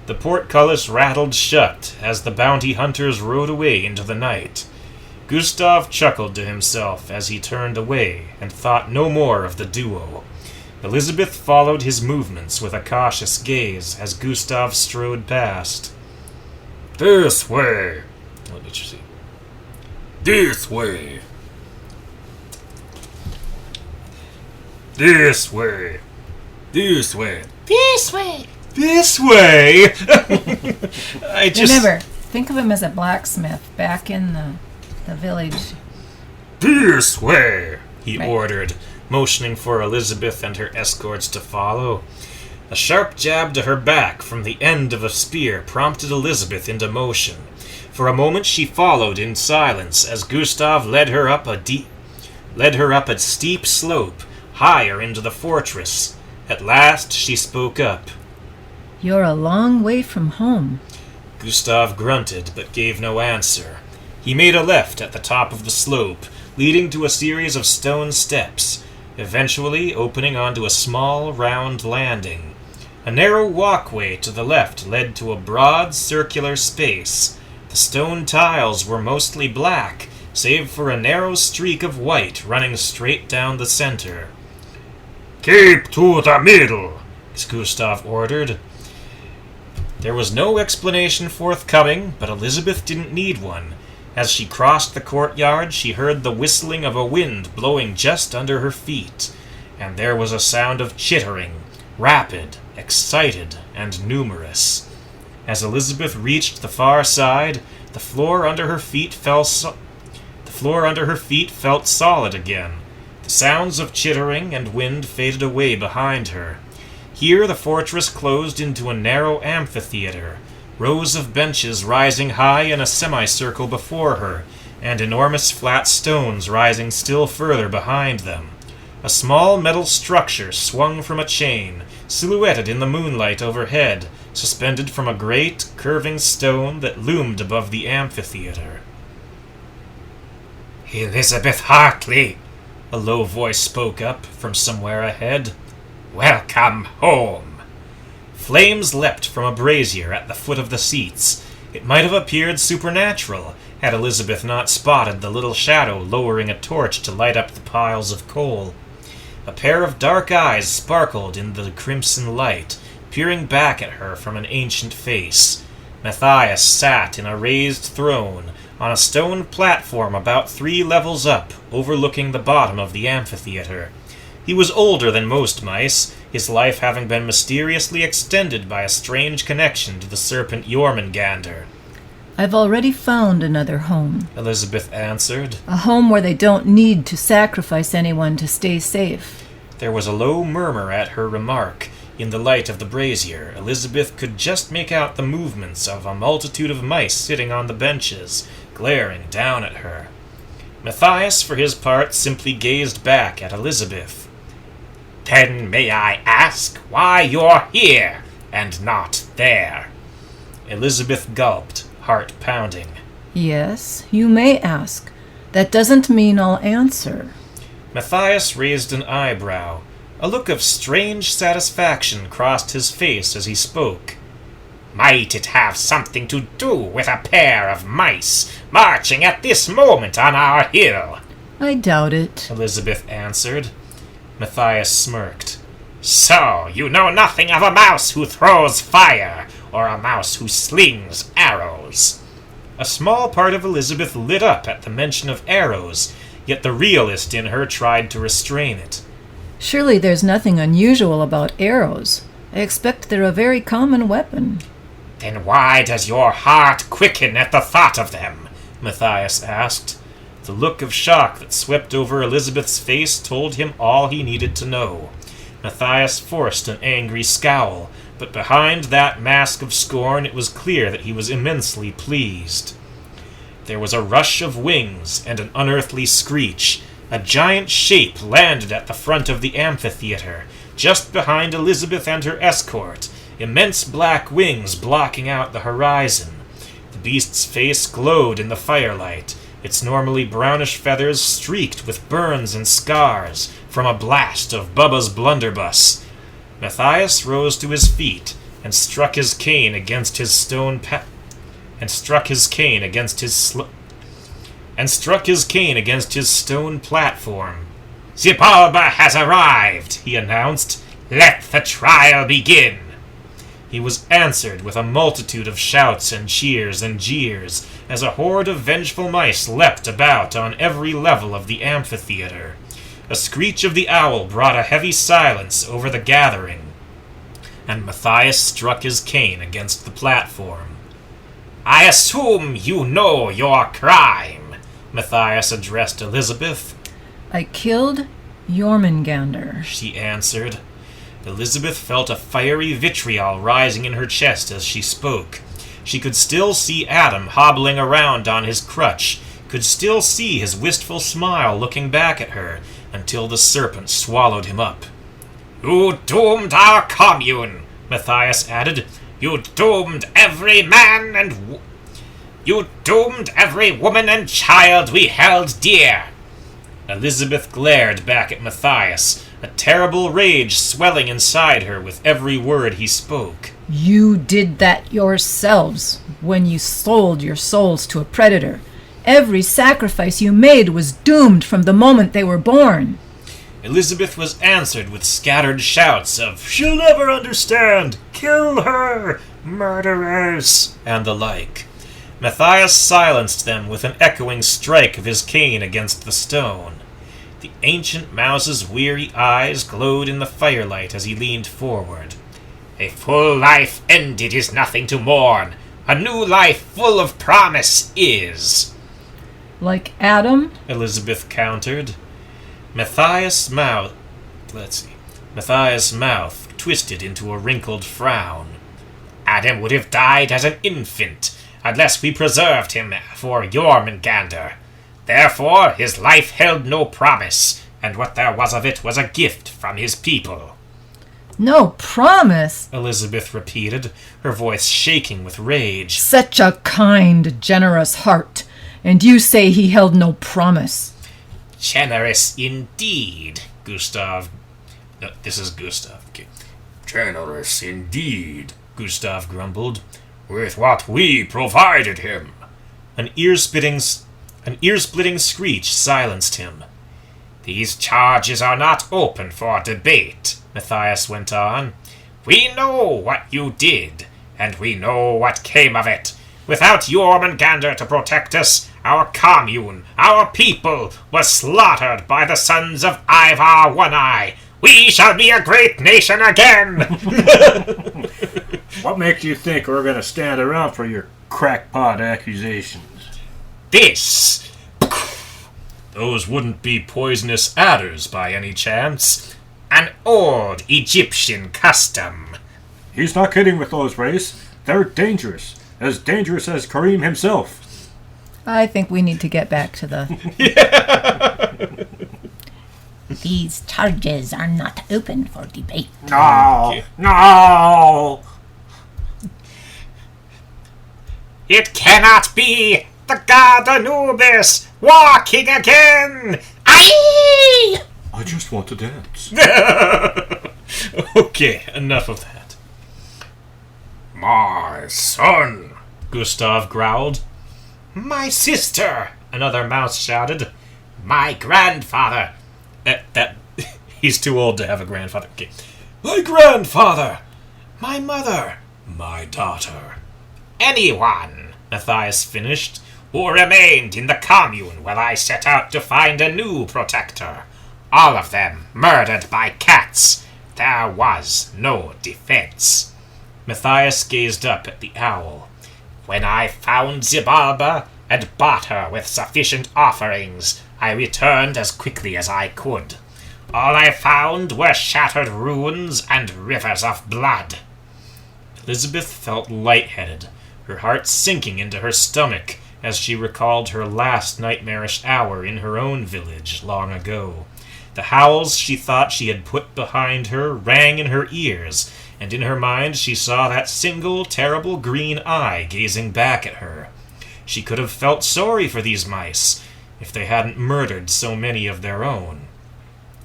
The portcullis rattled shut as the bounty hunters rode away into the night. Gustav chuckled to himself as he turned away and thought no more of the duo. Elizabeth followed his movements with a cautious gaze as Gustav strode past. This way. Let me see. This way. This way. This way. This way! This way! Remember, think of him as a blacksmith back in the village. This way! He ordered, motioning for Elizabeth and her escorts to follow. A sharp jab to her back from the end of a spear prompted Elizabeth into motion. For a moment she followed in silence as Gustav led her up a steep slope, higher into the fortress. At last she spoke up. You're a long way from home. Gustav grunted, but gave no answer. He made a left at the top of the slope, leading to a series of stone steps, eventually opening onto a small, round landing. A narrow walkway to the left led to a broad, circular space. The stone tiles were mostly black, save for a narrow streak of white running straight down the center. Keep to the middle, Gustav ordered. There was no explanation forthcoming, but Elizabeth didn't need one. As she crossed the courtyard, she heard the whistling of a wind blowing just under her feet, and there was a sound of chittering, rapid, excited, and numerous. As Elizabeth reached the far side, the floor under her feet felt solid again. The sounds of chittering and wind faded away behind her. Here the fortress closed into a narrow amphitheater, rows of benches rising high in a semicircle before her, and enormous flat stones rising still further behind them. A small metal structure swung from a chain, silhouetted in the moonlight overhead, suspended from a great, curving stone that loomed above the amphitheater. Elizabeth Hartley, a low voice spoke up from somewhere ahead. Welcome home. Flames leapt from a brazier at the foot of the seats. It might have appeared supernatural, had Elizabeth not spotted the little shadow lowering a torch to light up the piles of coal. A pair of dark eyes sparkled in the crimson light, peering back at her from an ancient face. Matthias sat in a raised throne, on a stone platform about 3 levels up, overlooking the bottom of the amphitheater. He was older than most mice, his life having been mysteriously extended by a strange connection to the serpent Jormungandr. I've already found another home. Elizabeth answered. A home where they don't need to sacrifice anyone to stay safe. There was a low murmur at her remark. In the light of the brazier, Elizabeth could just make out the movements of a multitude of mice sitting on the benches, glaring down at her. Matthias, for his part, simply gazed back at Elizabeth. Then may I ask why you're here and not there? Elizabeth gulped, heart pounding. Yes, you may ask. That doesn't mean I'll answer. Matthias raised an eyebrow. A look of strange satisfaction crossed his face as he spoke. Might it have something to do with a pair of mice marching at this moment on our hill? I doubt it. Elizabeth answered. Matthias smirked. So, you know nothing of a mouse who throws fire, or a mouse who slings arrows? A small part of Elizabeth lit up at the mention of arrows, yet the realist in her tried to restrain it. Surely there's nothing unusual about arrows. I expect they're a very common weapon. Then why does your heart quicken at the thought of them? Matthias asked. The look of shock that swept over Elizabeth's face told him all he needed to know. Matthias forced an angry scowl, but behind that mask of scorn it was clear that he was immensely pleased. There was a rush of wings and an unearthly screech. A giant shape landed at the front of the amphitheater, just behind Elizabeth and her escort, immense black wings blocking out the horizon. The beast's face glowed in the firelight, its normally brownish feathers streaked with burns and scars from a blast of Bubba's blunderbuss. Matthias rose to his feet and struck his cane against his stone platform. The barber has arrived, he announced. Let the trial begin. He was answered with a multitude of shouts and cheers and jeers as a horde of vengeful mice leapt about on every level of the amphitheater. A screech of the owl brought a heavy silence over the gathering, and Matthias struck his cane against the platform. I assume you know your crime, Matthias addressed Elizabeth. I killed Jormungandr, she answered. Elizabeth felt a fiery vitriol rising in her chest as she spoke. She could still see Adam hobbling around on his crutch, could still see his wistful smile looking back at her, until the serpent swallowed him up. You doomed our commune, Matthias added. You doomed every man and you doomed every woman and child we held dear. Elizabeth glared back at Matthias, a terrible rage swelling inside her with every word he spoke. You did that yourselves when you sold your souls to a predator. Every sacrifice you made was doomed from the moment they were born. Elizabeth was answered with scattered shouts of, "She'll never understand! Kill her! Murderers!" and the like. Matthias silenced them with an echoing strike of his cane against the stone. The ancient mouse's weary eyes glowed in the firelight as he leaned forward. A full life ended is nothing to mourn. A new life full of promise is. Like Adam? Elizabeth countered. Matthias' mouth twisted into a wrinkled frown. Adam would have died as an infant, unless we preserved him for Jormungandr. Therefore, his life held no promise, and what there was of it was a gift from his people. No promise? Elizabeth repeated, her voice shaking with rage. Such a kind, generous heart, and you say he held no promise. Generous indeed, Gustav. No, this is Gustav. Okay. Generous indeed, Gustav grumbled. With what we provided him. An ear-splitting screech silenced him. These charges are not open for debate, Matthias went on. We know what you did, and we know what came of it. Without Jormungandr to protect us, our commune, our people, was slaughtered by the sons of Ivar One-Eye. We shall be a great nation again! What makes you think we're going to stand around for your crackpot accusations? This! Those wouldn't be poisonous adders by any chance. An old Egyptian custom. He's not kidding with those, Race. They're dangerous. As dangerous as Kareem himself. I think we need to get back to the... These charges are not open for debate. No! No! It cannot be! The god Anubis! Walking again! Aye! I just want to dance. Okay, enough of that. My son! Gustav growled. My sister! Another mouse shouted. My grandfather! That he's too old to have a grandfather. Okay. My grandfather! My mother! My daughter! Anyone, Matthias finished, who remained in the commune while I set out to find a new protector. All of them murdered by cats. There was no defense. Matthias gazed up at the owl. When I found Zibalba and bought her with sufficient offerings, I returned as quickly as I could. All I found were shattered ruins and rivers of blood. Elizabeth felt lightheaded, her heart sinking into her stomach as she recalled her last nightmarish hour in her own village long ago. The howls she thought she had put behind her rang in her ears, and in her mind she saw that single terrible green eye gazing back at her. She could have felt sorry for these mice if they hadn't murdered so many of their own.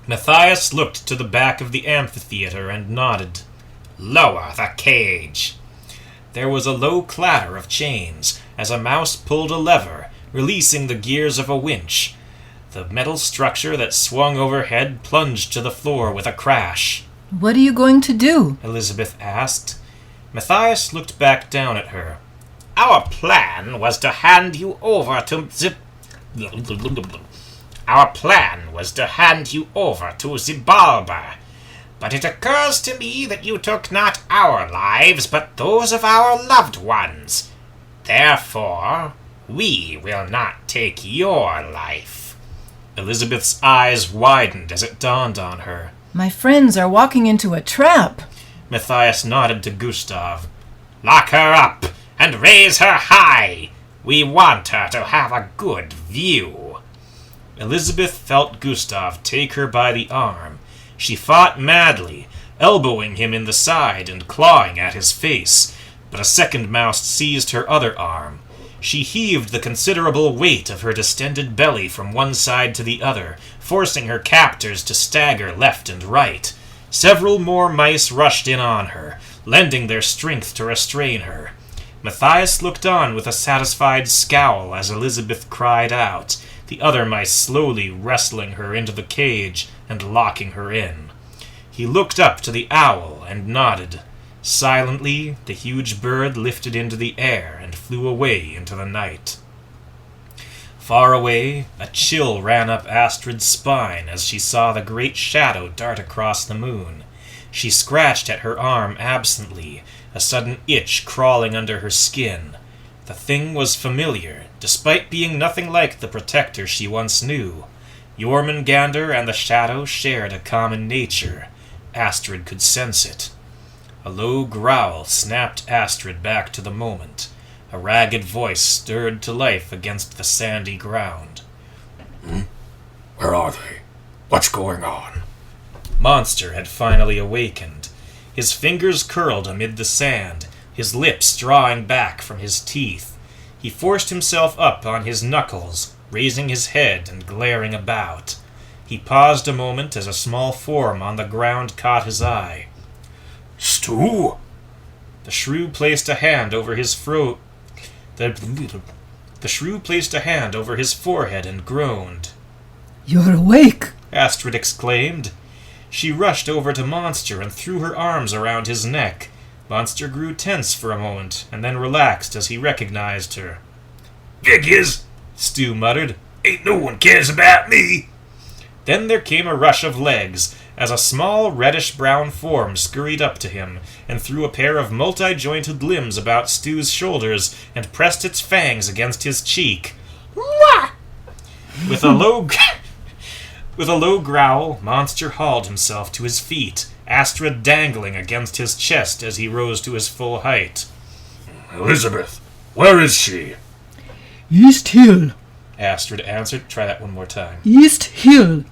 Matthias looked to the back of the amphitheater and nodded. Lower the cage. There was a low clatter of chains as a mouse pulled a lever, releasing the gears of a winch. The metal structure that swung overhead plunged to the floor with a crash. What are you going to do? Elizabeth asked. Matthias looked back down at her. Our plan was to hand you over to Zibalba. But it occurs to me that you took not our lives, but those of our loved ones. Therefore, we will not take your life. Elizabeth's eyes widened as it dawned on her. My friends are walking into a trap. Matthias nodded to Gustav. Lock her up and raise her high. We want her to have a good view. Elizabeth felt Gustav take her by the arm. She fought madly, elbowing him in the side and clawing at his face, but a second mouse seized her other arm. She heaved the considerable weight of her distended belly from one side to the other, forcing her captors to stagger left and right. Several more mice rushed in on her, lending their strength to restrain her. Matthias looked on with a satisfied scowl as Elizabeth cried out, the other mice slowly wrestling her into the cage and locking her in. He looked up to the owl and nodded. Silently, the huge bird lifted into the air and flew away into the night. Far away, a chill ran up Astrid's spine as she saw the great shadow dart across the moon. She scratched at her arm absently, a sudden itch crawling under her skin. The thing was familiar, despite being nothing like the protector she once knew. Jormungandr and the shadow shared a common nature. Astrid could sense it. A low growl snapped Astrid back to the moment. A ragged voice stirred to life against the sandy ground. Where are they? What's going on? Monster had finally awakened. His fingers curled amid the sand, his lips drawing back from his teeth. He forced himself up on his knuckles, raising his head and glaring about. He paused a moment as a small form on the ground caught his eye. Stu? The shrew placed a hand over his The shrew placed a hand over his forehead and groaned. You're awake! Astrid exclaimed. She rushed over to Monster and threw her arms around his neck. Monster grew tense for a moment, and then relaxed as he recognized her. Figures, Stu muttered. ain't no one cares about me. Then there came a rush of legs, as a small reddish-brown form scurried up to him, and threw a pair of multi-jointed limbs about Stu's shoulders, and pressed its fangs against his cheek. With a low growl, Monster hauled himself to his feet, Astrid dangling against his chest as he rose to his full height. Elizabeth, where is she? East Hill! Astrid answered. Try that one more time. East Hill!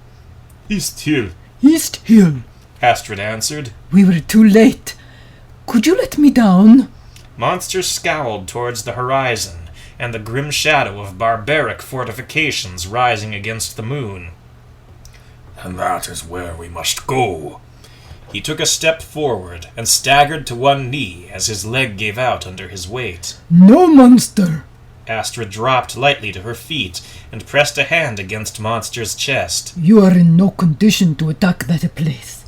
East Hill, East Hill. Astrid answered. We were too late. Could you let me down? Monster scowled towards the horizon and the grim shadow of barbaric fortifications rising against the moon. And that is where we must go. He took a step forward and staggered to one knee as his leg gave out under his weight. No, monster. Astrid dropped lightly to her feet and pressed a hand against Monster's chest. You are in no condition to attack that place.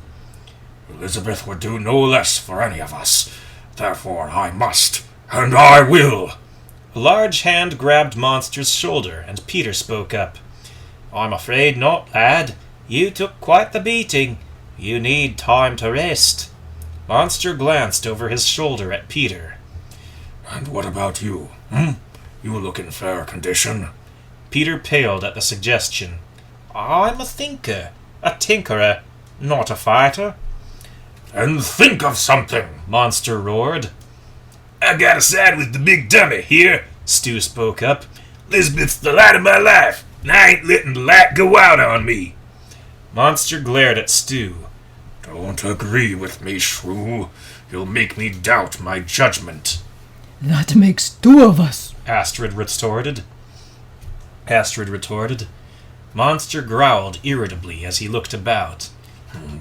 Elizabeth would do no less for any of us. Therefore I must, and I will. A large hand grabbed Monster's shoulder, and Peter spoke up. I'm afraid not, lad. You took quite the beating. You need time to rest. Monster glanced over his shoulder at Peter. And what about you? You look in fair condition. Peter paled at the suggestion. I'm a thinker, a tinkerer, not a fighter. Then think of something, Monster roared. I gotta side with the big dummy here, Stu spoke up. Elizabeth's the light of my life, and I ain't letting the light go out on me. Monster glared at Stu. Don't agree with me, shrew. You'll make me doubt my judgment. That makes two of us. Astrid retorted. Monster growled irritably as he looked about.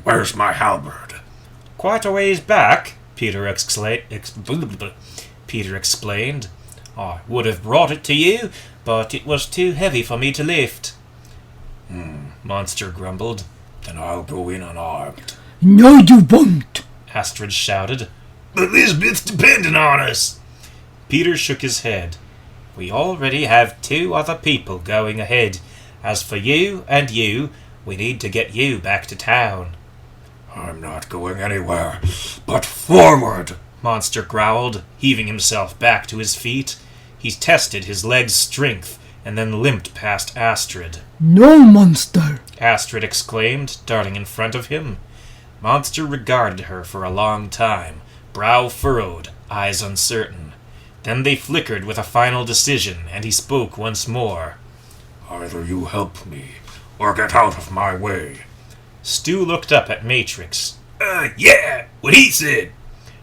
Where's my halberd? Quite a ways back, Peter explained. I would have brought it to you, but it was too heavy for me to lift. Monster grumbled. Then I'll go in unarmed. No, you won't. Astrid shouted. But Elizabeth's depending on us. Peter shook his head. We already have 2 other people going ahead. As for you and you, we need to get you back to town. I'm not going anywhere, but forward, Monster growled, heaving himself back to his feet. He tested his leg's strength and then limped past Astrid. No, monster. Astrid exclaimed, darting in front of him. Monster regarded her for a long time, brow furrowed, eyes uncertain. Then they flickered with a final decision, and he spoke once more. Either you help me, or get out of my way. Stu looked up at Matrix. Yeah, what he said.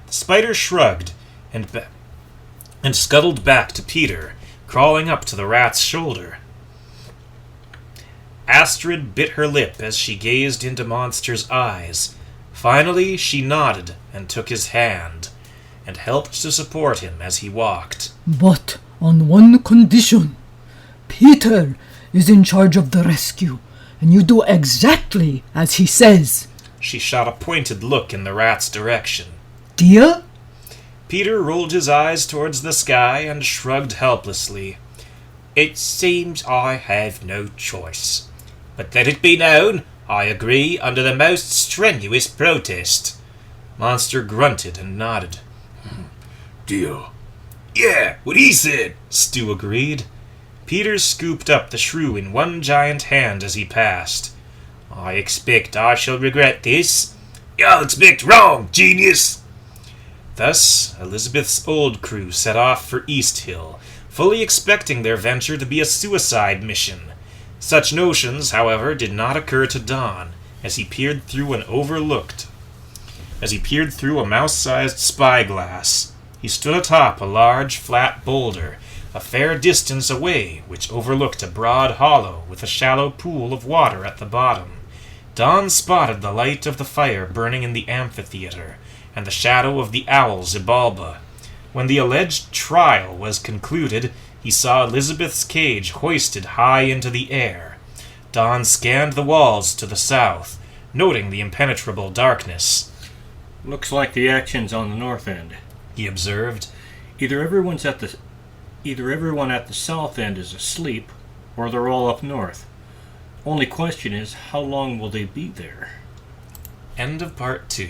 The spider shrugged and scuttled back to Peter, crawling up to the rat's shoulder. Astrid bit her lip as she gazed into Monster's eyes. Finally, she nodded and took his hand, and helped to support him as he walked. But on one condition. Peter is in charge of the rescue, and you do exactly as he says. She shot a pointed look in the rat's direction. Deal? Peter rolled his eyes towards the sky and shrugged helplessly. It seems I have no choice. But let it be known, I agree under the most strenuous protest. Monster grunted and nodded. Deal. Yeah, what he said, Stu agreed. Peter scooped up the shrew in one giant hand as he passed. I expect I shall regret this. Y'all expect wrong, genius. Thus, Elizabeth's old crew set off for East Hill, fully expecting their venture to be a suicide mission. Such notions, however, did not occur to Don, as he peered through a mouse-sized spyglass. He stood atop a large, flat boulder, a fair distance away, which overlooked a broad hollow with a shallow pool of water at the bottom. Don spotted the light of the fire burning in the amphitheater, and the shadow of the owl Xibalba. When the alleged trial was concluded, he saw Elizabeth's cage hoisted high into the air. Don scanned the walls to the south, noting the impenetrable darkness. Looks like the action's on the north end, he observed. Either everyone at the south end is asleep, or they're all up north. Only question is, how long will they be there? End of part 2.